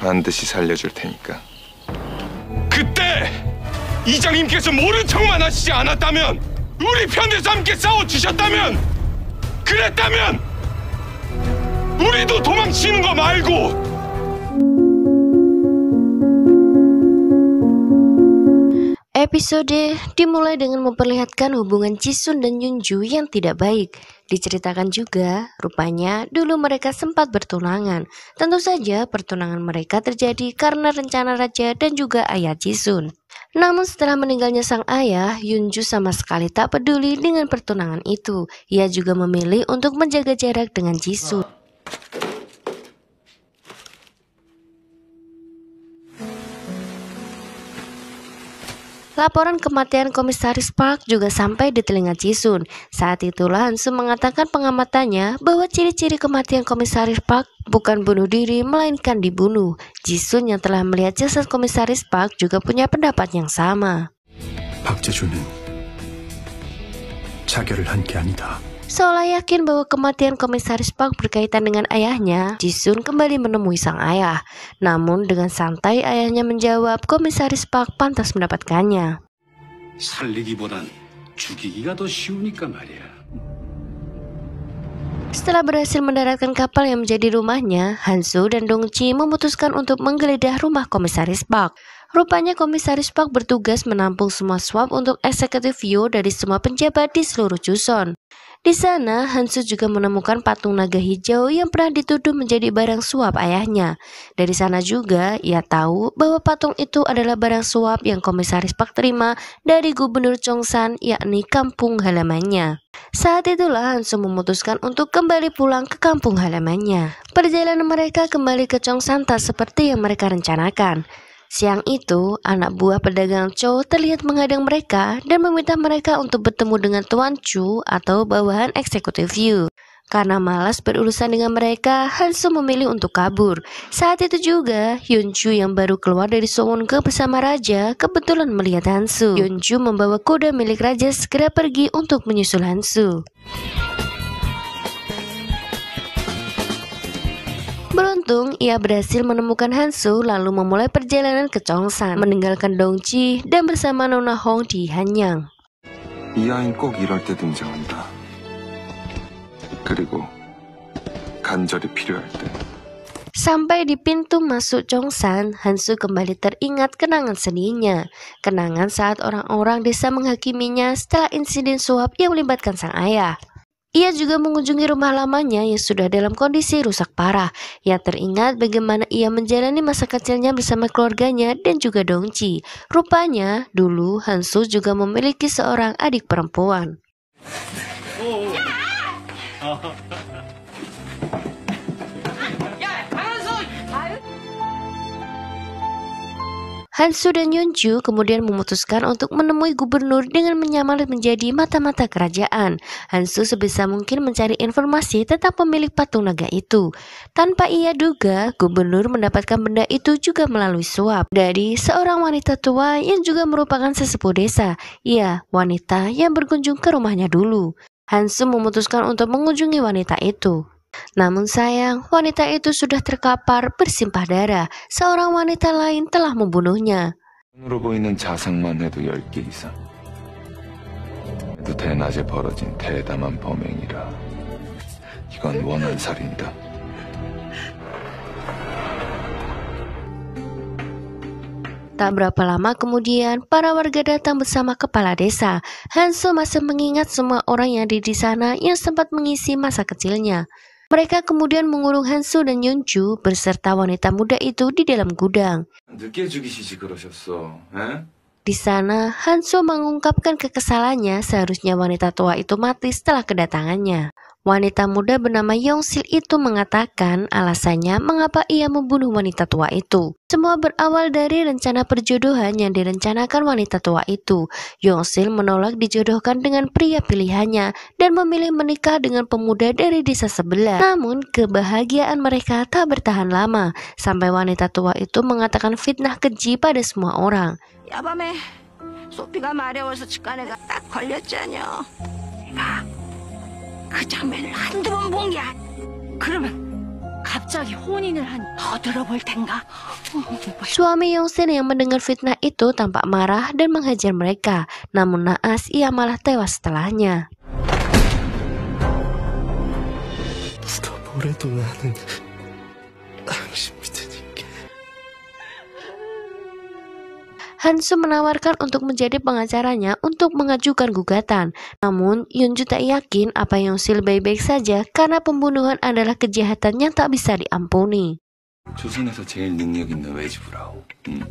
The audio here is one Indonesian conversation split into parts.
반드시 살려줄 테니까. 그때 이장님께서 모른 척만 하시지 않았다면, 우리 편에서 함께 싸워주셨다면, 그랬다면 우리도 도망치는 거 말고. Episode dimulai dengan memperlihatkan hubungan Jisun dan Yunju yang tidak baik. Diceritakan juga, rupanya dulu mereka sempat bertunangan. Tentu saja pertunangan mereka terjadi karena rencana raja dan juga ayah Jisun. Namun setelah meninggalnya sang ayah, Yunju sama sekali tak peduli dengan pertunangan itu. Ia juga memilih untuk menjaga jarak dengan Jisun. Laporan kematian Komisaris Park juga sampai di telinga Jisun. Saat itulah Hansu mengatakan pengamatannya bahwa ciri-ciri kematian Komisaris Park bukan bunuh diri melainkan dibunuh. Jisun yang telah melihat jasad Komisaris Park juga punya pendapat yang sama. 박재준은 자결을 한 게 아니다. Seolah yakin bahwa kematian Komisaris Park berkaitan dengan ayahnya, Jisun kembali menemui sang ayah. Namun dengan santai ayahnya menjawab Komisaris Park pantas mendapatkannya. 살리기보단 죽이기가 더 쉬우니까 말이야. Setelah berhasil mendaratkan kapal yang menjadi rumahnya, Hansu dan Dongchi memutuskan untuk menggeledah rumah Komisaris Park. Rupanya Komisaris Park bertugas menampung semua suap untuk Executive View dari semua penjabat di seluruh Joseon. Di sana, Hansu juga menemukan patung naga hijau yang pernah dituduh menjadi barang suap ayahnya. Dari sana juga, ia tahu bahwa patung itu adalah barang suap yang Komisaris Park terima dari Gubernur Cheongsan, yakni kampung halamannya. Saat itulah Hansu memutuskan untuk kembali pulang ke kampung halamannya. Perjalanan mereka kembali ke Cheongsan tak seperti yang mereka rencanakan. Siang itu, anak buah pedagang Cho terlihat menghadang mereka dan meminta mereka untuk bertemu dengan Tuan Chu atau bawahan Executive View. Karena malas berurusan dengan mereka, Hansu memilih untuk kabur. Saat itu juga, Yunju yang baru keluar dari Sowon-ge bersama Raja kebetulan melihat Hansu. Yunju membawa kuda milik Raja segera pergi untuk menyusul Hansu. Beruntung, ia berhasil menemukan Hansu lalu memulai perjalanan ke Cheongsan, meninggalkan Dongchi dan bersama Nona Hong di Hanyang. 이 아이는 꼭 이럴 때 등장한다. 그리고 간절히 필요할 때. Sampai di pintu masuk Cheongsan, Hansu kembali teringat kenangan sedihnya. Kenangan saat orang-orang desa menghakiminya setelah insiden suap yang melibatkan sang ayah. Ia juga mengunjungi rumah lamanya yang sudah dalam kondisi rusak parah. Ia teringat bagaimana ia menjalani masa kecilnya bersama keluarganya dan juga Dongchi. Rupanya, dulu Hansu juga memiliki seorang adik perempuan. Hansu dan Yunju kemudian memutuskan untuk menemui gubernur dengan menyamar menjadi mata-mata kerajaan. Hansu sebisa mungkin mencari informasi tentang pemilik patung naga itu. Tanpa ia duga, gubernur mendapatkan benda itu juga melalui suap dari seorang wanita tua yang juga merupakan sesepuh desa. Ia, wanita yang berkunjung ke rumahnya dulu. Hansu memutuskan untuk mengunjungi wanita itu. Namun sayang, wanita itu sudah terkapar bersimpah darah. Seorang wanita lain telah membunuhnya. 눈으로 보이는 자상만 해도 10개 이상. 대낮에 벌어진 대담한 범행이라. 이건 원한살인이다. Tak berapa lama kemudian, para warga datang bersama kepala desa. Hansu masih mengingat semua orang yang ada di sana yang sempat mengisi masa kecilnya. Mereka kemudian mengurung Hansu dan Yunju beserta wanita muda itu di dalam gudang. Di sana, Hansu mengungkapkan kekesalannya seharusnya wanita tua itu mati setelah kedatangannya. Wanita muda bernama Yongsil itu mengatakan alasannya mengapa ia membunuh wanita tua itu. Semua berawal dari rencana perjodohan yang direncanakan wanita tua itu. Yongsil menolak dijodohkan dengan pria pilihannya dan memilih menikah dengan pemuda dari desa sebelah. Namun kebahagiaan mereka tak bertahan lama sampai wanita tua itu mengatakan fitnah keji pada semua orang. 야밤에 소피가 마려워서 직관에가 딱 걸렸잖여. 봐. 그 장면을 한두 번 본 게 그러면 갑자기 혼인을 한 더 들어볼 텐가? Suami Yongsil yang mendengar fitnah itu tampak marah dan menghajar mereka. Namun naas ia malah tewas setelahnya. 누가 뭐래도 나는 당신 믿으니까. Hansu menawarkan untuk menjadi pengacaranya untuk mengajukan gugatan. Namun, Yeonju tak yakin apa Yongsil baik-baik saja karena pembunuhan adalah kejahatan yang tak bisa diampuni. 조선에서 제일 능력 있는 외지부라오.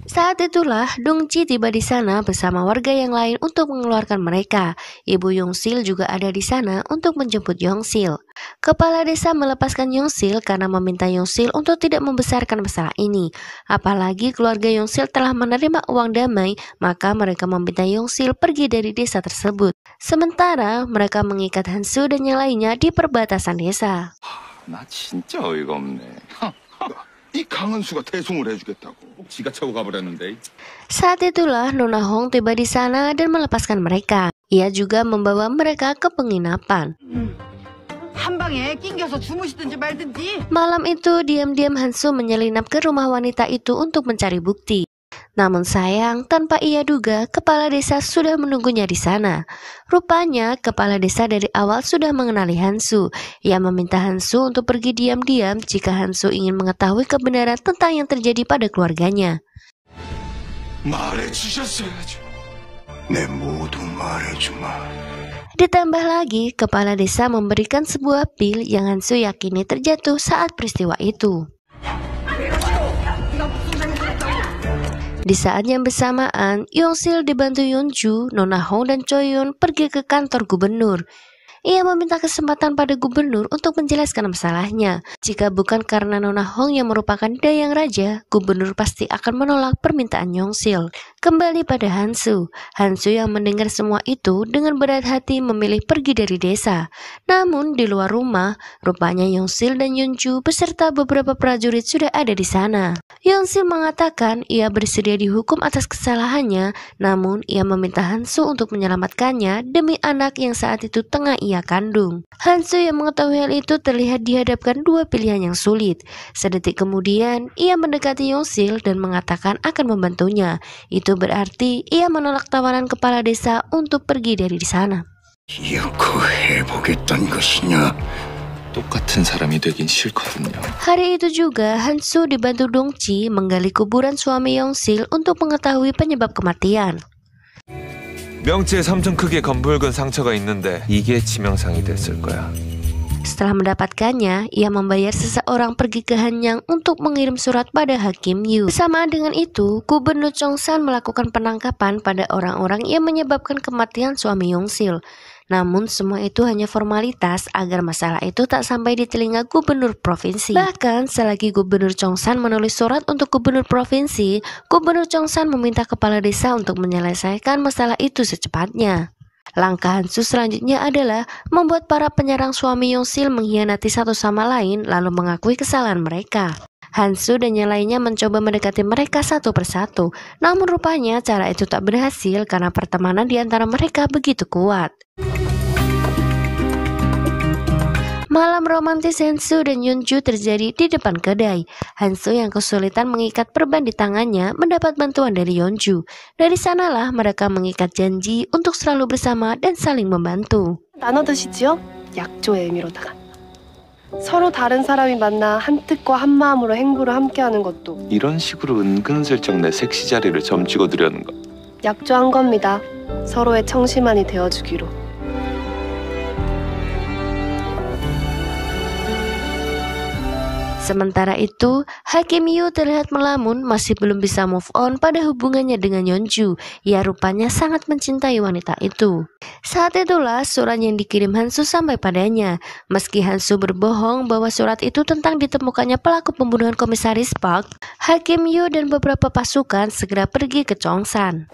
Saat itulah, Dongji tiba di sana bersama warga yang lain untuk mengeluarkan mereka. Ibu Yongsil juga ada di sana untuk menjemput Yongsil. Kepala desa melepaskan Yongsil karena meminta Yongsil untuk tidak membesarkan masalah ini. Apalagi keluarga Yongsil telah menerima uang damai, maka mereka meminta Yongsil pergi dari desa tersebut. Sementara mereka mengikat Hansu dan yang lainnya di perbatasan desa. 나 진짜 어이가 없네. 이 강은수가 대송을 해주겠다고. 지가 차고 가버렸는데. Saat itulah Nona Hong tiba di sana dan melepaskan mereka. Ia juga membawa mereka ke penginapan. 한 방에 낑겨서 주무시든지 말든지. Malam itu diam-diam Hansu menyelinap ke rumah wanita itu untuk mencari bukti. Namun sayang, tanpa ia duga, kepala desa sudah menunggunya di sana. Rupanya, kepala desa dari awal sudah mengenali Hansu. Ia meminta Hansu untuk pergi diam-diam jika Hansu ingin mengetahui kebenaran tentang yang terjadi pada keluarganya. 말해주셨어야죠. 내 모두 말해주마. Ditambah lagi, kepala desa memberikan sebuah pil yang Hansu yakini terjatuh saat peristiwa itu. Di saat yang bersamaan, Yongsil dibantu Yeonju, Nona Hong dan Choyun pergi ke kantor gubernur. Ia meminta kesempatan pada gubernur untuk menjelaskan masalahnya. Jika bukan karena Nona Hong yang merupakan dayang raja, gubernur pasti akan menolak permintaan Yongsil. Kembali pada Hansu. Hansu yang mendengar semua itu dengan berat hati memilih pergi dari desa. Namun di luar rumah, rupanya Yongsil dan Yeonju beserta beberapa prajurit sudah ada di sana. Yongsil mengatakan ia bersedia dihukum atas kesalahannya, namun ia meminta Hansu untuk menyelamatkannya demi anak yang saat itu tengah ia kandung. Hansu yang mengetahui hal itu terlihat dihadapkan dua pilihan yang sulit. Sedetik kemudian, ia mendekati Yongsil dan mengatakan akan membantunya. Itu berarti ia menolak tawaran kepala desa untuk pergi dari di sana. 기억해보겠다는 것이냐? 똑같은 사람이 되긴 싫거든요. Hari itu juga, Hansu dibantu Dongji menggali kuburan suami Yongsil untuk mengetahui penyebab kematian. 명치에 3점 크기의 검붉은 상처가 있는데 이게 치명상이 됐을 거야. Setelah mendapatkannya, ia membayar seseorang pergi ke Hanyang untuk mengirim surat pada Hakim Yu. Bersamaan dengan itu, Gubernur Chongsan melakukan penangkapan pada orang-orang yang menyebabkan kematian suami Yongsil. Namun semua itu hanya formalitas agar masalah itu tak sampai di telinga gubernur provinsi. Bahkan selagi Gubernur Chongsan menulis surat untuk gubernur provinsi, Gubernur Chongsan meminta kepala desa untuk menyelesaikan masalah itu secepatnya. Langkah Hansu selanjutnya adalah membuat para penyerang suami Yongsil mengkhianati satu sama lain lalu mengakui kesalahan mereka. Hansu dan yang lainnya mencoba mendekati mereka satu persatu, namun rupanya cara itu tak berhasil karena pertemanan di antara mereka begitu kuat. Malam romantis Hansu dan Yeonju terjadi di depan kedai. Hansu yang kesulitan mengikat perban di tangannya mendapat bantuan dari Yeonju. Dari sanalah mereka mengikat janji untuk selalu bersama dan saling membantu. 나눠 드시지요? 약조의 의미로다가. 서로 다른 사람이 만나 한 뜻과 한 마음으로 행보를 함께하는 것도 이런 식으로 은근슬쩍 내 섹시 자리를 점찍어 두려는 거. 약조한 겁니다. 서로의 청심환이 되어주기로. Sementara itu, Hakim Yu terlihat melamun masih belum bisa move on pada hubungannya dengan Yeonju. Ia rupanya sangat mencintai wanita itu. Saat itulah surat yang dikirim Hansu sampai padanya. Meski Hansu berbohong bahwa surat itu tentang ditemukannya pelaku pembunuhan Komisaris Park, Hakim Yu dan beberapa pasukan segera pergi ke Chongsan.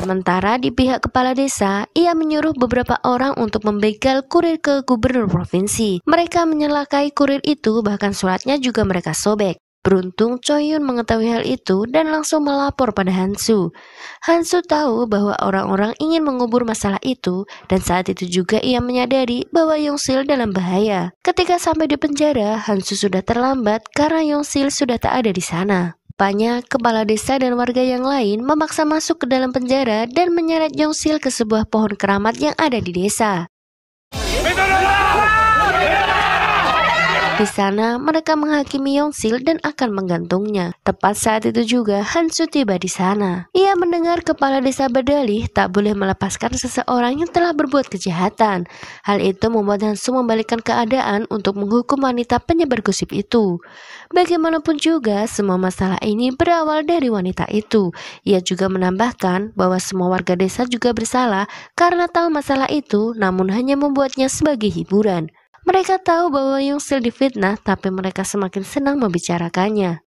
Sementara di pihak kepala desa, ia menyuruh beberapa orang untuk membegal kurir ke gubernur provinsi. Mereka menyelakai kurir itu, bahkan suratnya juga mereka sobek. Beruntung Choi Yun mengetahui hal itu dan langsung melapor pada Hansu. Hansu tahu bahwa orang-orang ingin mengubur masalah itu dan saat itu juga ia menyadari bahwa Yongsil dalam bahaya. Ketika sampai di penjara, Hansu sudah terlambat karena Yongsil sudah tak ada di sana. Rupanya, kepala desa dan warga yang lain memaksa masuk ke dalam penjara dan menyeret Yongsil ke sebuah pohon keramat yang ada di desa. Di sana, mereka menghakimi Yongsil dan akan menggantungnya. Tepat saat itu juga, Hansu tiba di sana. Ia mendengar kepala desa berdalih tak boleh melepaskan seseorang yang telah berbuat kejahatan. Hal itu membuat Hansu membalikkan keadaan untuk menghukum wanita penyebar gosip itu. Bagaimanapun juga, semua masalah ini berawal dari wanita itu. Ia juga menambahkan bahwa semua warga desa juga bersalah karena tahu masalah itu, namun hanya membuatnya sebagai hiburan. Mereka tahu bahwa Yongsil difitnah, tapi mereka semakin senang membicarakannya.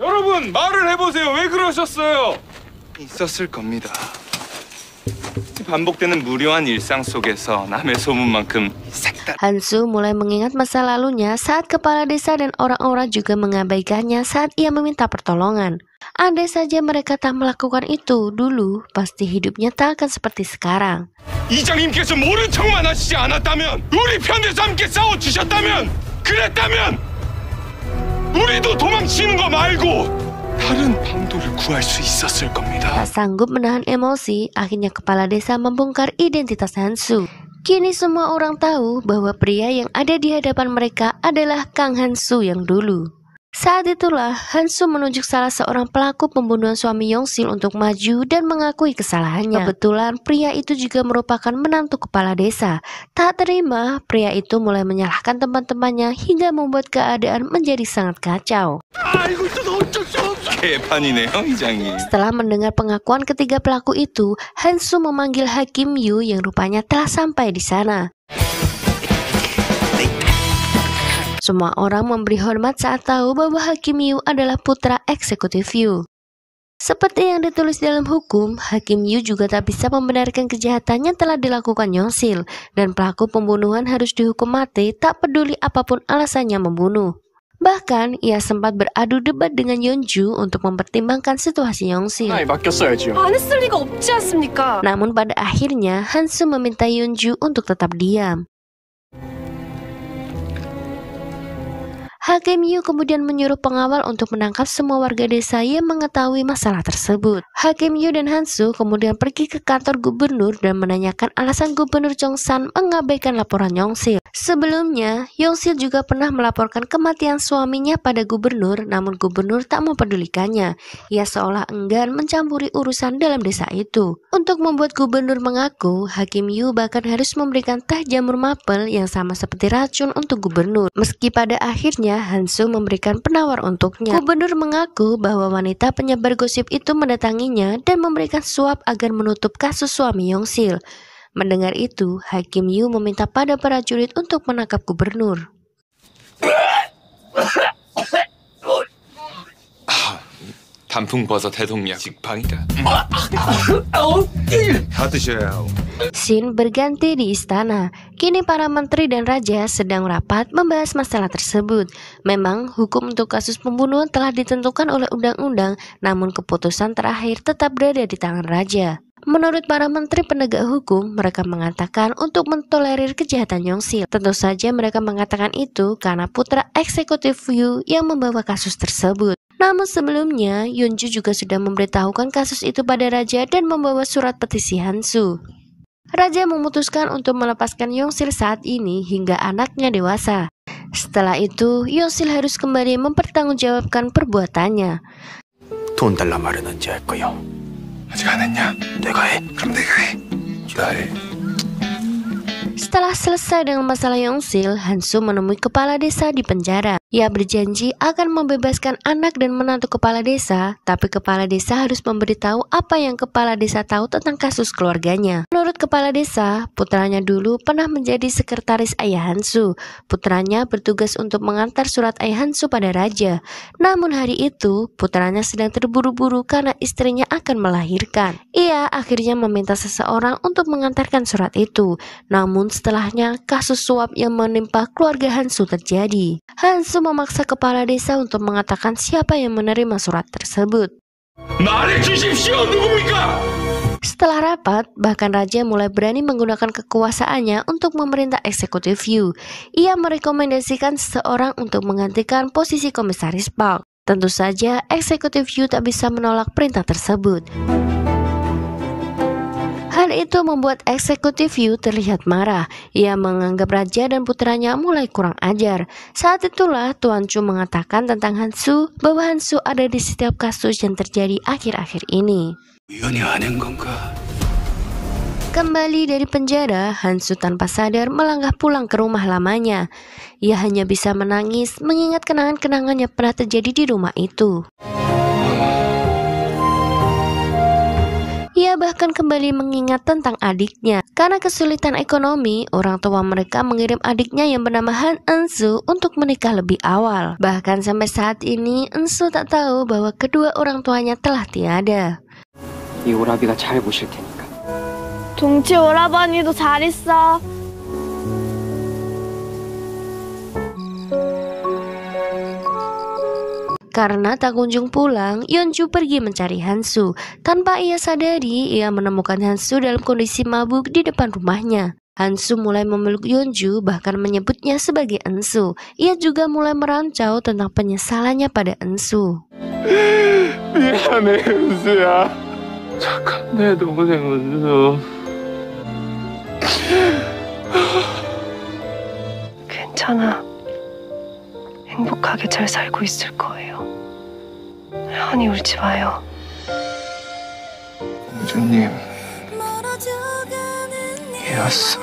여러분, 말을 해보세요. 왜 그러셨어요? 있었을 겁니다. 반복되는 무료한 일상 속에서 남의 소문만큼 색다른 Hansu mulai mengingat masa lalunya saat kepala desa dan orang-orang juga mengabaikannya saat ia meminta pertolongan. Andai saja mereka tak melakukan itu dulu, pasti hidupnya tak akan seperti sekarang. 이장님께서 모른 척만 하시지 않았다면, 우리 편에서 함께 싸워주셨다면, 그랬다면 우리도 도망치는 거 말고 다른 방도를 구할 수 있었을 겁니다. Tak sanggup menahan emosi, akhirnya kepala desa membongkar identitas Hansu. Kini semua orang tahu bahwa pria yang ada di hadapan mereka adalah Kang Hansu yang dulu. Saat itulah Hansu menunjuk salah seorang pelaku pembunuhan suami Yongsil untuk maju dan mengakui kesalahannya. Kebetulan pria itu juga merupakan menantu kepala desa. Tak terima, pria itu mulai menyalahkan teman-temannya hingga membuat keadaan menjadi sangat kacau. 개판이네요, 이장님. Setelah mendengar pengakuan ketiga pelaku itu, Hansu memanggil Hakim Yu yang rupanya telah sampai di sana. Semua orang memberi hormat saat tahu bahwa Hakim Yu adalah putra eksekutif Yu. Seperti yang ditulis dalam hukum, Hakim Yu juga tak bisa membenarkan kejahatan yang telah dilakukan Yongsil, dan pelaku pembunuhan harus dihukum mati tak peduli apapun alasannya membunuh. Bahkan, ia sempat beradu debat dengan Yeonju untuk mempertimbangkan situasi Yongsil. 맡겼어야죠. 안 했을 리가 없지 않습니까? Namun pada akhirnya, Hansu meminta Yeonju untuk tetap diam. Hakim Yu kemudian menyuruh pengawal untuk menangkap semua warga desa yang mengetahui masalah tersebut. Hakim Yu dan Hansu kemudian pergi ke kantor gubernur dan menanyakan alasan gubernur Chongsan mengabaikan laporan Yongsil. Sebelumnya, Yongsil juga pernah melaporkan kematian suaminya pada gubernur, namun gubernur tak mempedulikannya. Ia seolah enggan mencampuri urusan dalam desa itu. Untuk membuat gubernur mengaku, Hakim Yu bahkan harus memberikan teh jamur mapel yang sama seperti racun untuk gubernur. Meski pada akhirnya Hansu memberikan penawar untuknya. Gubernur mengaku bahwa wanita penyebar gosip itu mendatanginya dan memberikan suap agar menutup kasus suami Yongsil. Mendengar itu, Hakim Yu meminta pada prajurit untuk menangkap gubernur. 단풍버섯 해독약 직방이다. 다 드셔야 하오. Scene berganti di istana. Kini para menteri dan raja sedang rapat membahas masalah tersebut. Memang hukum untuk kasus pembunuhan telah ditentukan oleh undang-undang, namun keputusan terakhir tetap berada di tangan raja. Menurut para menteri penegak hukum, mereka mengatakan untuk mentolerir kejahatan Yongsil. Tentu saja mereka mengatakan itu karena putra eksekutif Yu yang membawa kasus tersebut. Namun sebelumnya, Yeonju juga sudah memberitahukan kasus itu pada raja dan membawa surat petisi Hansu. Raja memutuskan untuk melepaskan Yongsil saat ini hingga anaknya dewasa. Setelah itu, Yongsil harus kembali mempertanggungjawabkan perbuatannya. 돈 달라 말은 언제 할 거요? 아직 안 했냐? 내가 해. 그럼 내가 해. 나 해. Setelah selesai dengan masalah Yongsil, Hansu menemui kepala desa di penjara. Ia berjanji akan membebaskan anak dan menantu kepala desa, tapi kepala desa harus memberitahu apa yang kepala desa tahu tentang kasus keluarganya. Menurut kepala desa, putranya dulu pernah menjadi sekretaris ayah Hansu. Putranya bertugas untuk mengantar surat ayah Hansu pada raja. Namun hari itu, putranya sedang terburu-buru karena istrinya akan melahirkan. Ia akhirnya meminta seseorang untuk mengantarkan surat itu. Namun setelahnya, kasus suap yang menimpa keluarga Hansu terjadi. Hansu Hansu memaksa kepala desa untuk mengatakan siapa yang menerima surat tersebut. 말해주십시오, 누굽니까? Setelah rapat, bahkan raja mulai berani menggunakan kekuasaannya untuk memerintah eksekutif Yu. Ia merekomendasikan seseorang untuk menggantikan posisi komisaris Park. Tentu saja, eksekutif Yu tak bisa menolak perintah tersebut. Hal itu membuat eksekutif Yu terlihat marah. Ia menganggap raja dan putranya mulai kurang ajar. Saat itulah Tuan Chu mengatakan tentang Hansu bahwa Hansu ada di setiap kasus yang terjadi akhir-akhir ini. 우연히 아는 건가? Kembali dari penjara, Hansu tanpa sadar melangkah pulang ke rumah lamanya. Ia hanya bisa menangis mengingat kenangan-kenangan yang pernah terjadi di rumah itu. Ia bahkan kembali mengingat tentang adiknya. Karena kesulitan ekonomi, orang tua mereka mengirim adiknya yang bernama Han Ensu untuk menikah lebih awal. Bahkan sampai saat ini, Ensu tak tahu bahwa kedua orang tuanya telah tiada. 이 오라비가 잘 보실 테니까. 동치 오라버니도 잘 있어. Karena tak kunjung pulang, Yeonju pergi mencari Hansu. Tanpa ia sadari, ia menemukan Hansu dalam kondisi mabuk di depan rumahnya. Hansu mulai memeluk Yeonju, bahkan menyebutnya sebagai Ensu. Ia juga mulai merancau tentang penyesalannya pada Ensu. 미안해, 은수야. 착한 내 동생 은수. 괜찮아. 행복하게 잘 살고 있을 거예요. 한이 울지 마요. 공주님, 이었어.